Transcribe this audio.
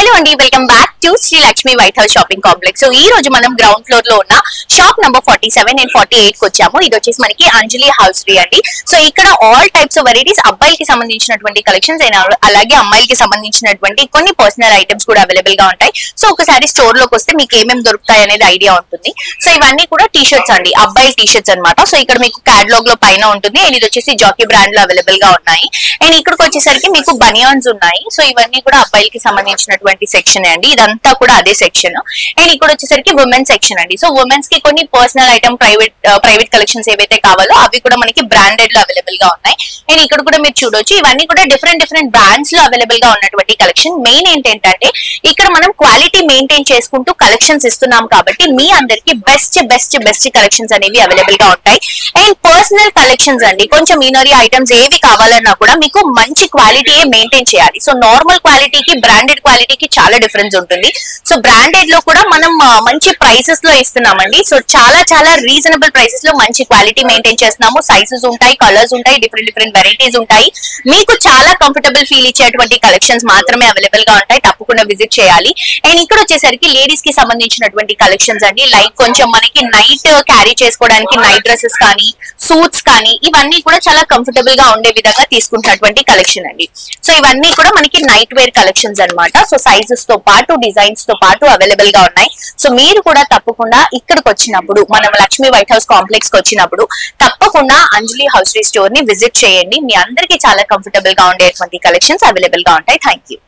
Hello అండి, welcome back to Shri Lakshmi white house shopping complex. So ఈ రోజు మనం గ్రౌండ్ ఫ్లోర్ లో ఉన్న షాప్ నంబర్ 47 అండ్ 48 కి వచ్చాము. ఇది వచ్చేసి మనకి అంజలి హౌస్ రీ అండి. సో ఇక్కడ ఆల్ టైప్స్ ఆఫ్ వెరైటీస్, అబ్బాయిలకి సంబంధించినటువంటి కలెక్షన్స్ అయినా అలాగే అమ్మాయిలకి సంబంధించినటువంటి కొన్ని పర్సనల్ ఐటమ్స్ కూడా అవైలబుల్ గా ఉంటాయి. సో ఒకసారి స్టోర్ లోకి వస్తే మీకు ఏమేమి దొరుకుతాయి అనేది ఐడియా ఉంటుంది. సో ఇవన్నీ కూడా టీ షర్ట్స్ అండి, అబ్బాయిల టీ షర్ట్స్ అనమాట. సో ఇక్కడ మీకు క్యాటలాగ్ లో పైన ఉంటుంది అండ్ ఇది వచ్చేసి జాకీ బ్రాండ్ లో అవైలబుల్ గా ఉన్నాయి. అండ్ ఇక్కడికి వచ్చేసరికి మీకు బనియాన్స్ ఉన్నాయి. సో ఇవన్నీ కూడా అబ్బాయిలకి సంబంధించినటువంటి సెక్షన్ అండి, ఇదంతా కూడా అదే సెక్షన్. అండ్ ఇక్కడ వచ్చేసరికి ఉమెన్ సెక్షన్ అండి. సో ఉమెన్స్ కి కొన్ని పర్సనల్ ఐటమ్, ప్రైవేట్ కలెక్షన్స్ ఏవైతే కావాలో అవి కూడా మనకి బ్రాండెడ్ లో అవైలబుల్ గా ఉన్నాయి. అండ్ ఇక్కడ కూడా మీరు చూడొచ్చు, ఇవన్నీ కూడా డిఫరెంట్ బ్రాండ్స్ లో అవైలబుల్ గా ఉన్నటువంటి కలెక్షన్. మెయిన్ ఏంటంటే ఇక్కడ మనం క్వాలిటీ మెయింటైన్ చేసుకుంటూ కలెక్షన్స్ ఇస్తున్నాం కాబట్టి మీ అందరికి బెస్ట్ కలెక్షన్స్ అనేవి అవైలబుల్ గా ఉంటాయి. అండ్ పర్సనల్ కలెక్షన్స్ అండి, కొంచెం ఇనరీ ఐటమ్స్ ఏవి కావాలన్నా కూడా మీకు మంచి క్వాలిటీయే మెయింటైన్ చేయాలి. సో నార్మల్ క్వాలిటీకి బ్రాండెడ్ క్వాలిటీకి చాలా డిఫరెన్స్ ఉంటుంది. సో బ్రాండెడ్ లో కూడా మనం మంచి ప్రైసెస్ లో ఇస్తున్నామండి. సో చాలా రీజనబుల్ ప్రైసెస్ లో మంచి క్వాలిటీ మెయింటైన్ చేస్తున్నాము. సైజెస్ ఉంటాయి, కలర్స్ ఉంటాయి, డిఫరెంట్ వెరైటీస్ ఉంటాయి. మీకు చాలా కంఫర్టబుల్ ఫీల్ ఇచ్చేటువంటి కలెక్షన్స్ మాత్రమే అవైలబుల్ గా ఉంటాయి. తప్పకుండా విజిట్ చేయాలి. అండ్ ఇక్కడ వచ్చేసరికి లేడీస్ కి సంబంధించినటువంటి కలెక్షన్స్ అండి, లైక్ కొంచెం మనకి నైట్ క్యారీ చేసుకోవడానికి నైట్ డ్రెస్సెస్ కానీ, సూట్స్ కానీ, ఇవన్నీ కూడా చాలా కంఫర్టబుల్ గా ఉండే విధంగా తీసుకుంటున్నటువంటి కలెక్షన్ అండి. సో ఇవన్నీ కూడా మనకి నైట్ వేర్ కలెక్షన్స్ అన్నమాట. సో సైజెస్ తో పాటు, డిజైన్స్ తో పాటు అవైలబుల్ గా ఉన్నాయి. సో మీరు కూడా తప్పకుండా ఇక్కడికి వచ్చినప్పుడు, మనం లక్ష్మీ వైట్ హౌస్ కాంప్లెక్స్ కి వచ్చినప్పుడు తప్పకుండా అంజలి హౌస్ రీ స్టోర్ ని విజిట్ చేయండి. మీ అందరికీ చాలా కంఫర్టబుల్ గా ఉండేటువంటి కలెక్షన్స్ అవైలబుల్ గా ఉంటాయి. Thank you.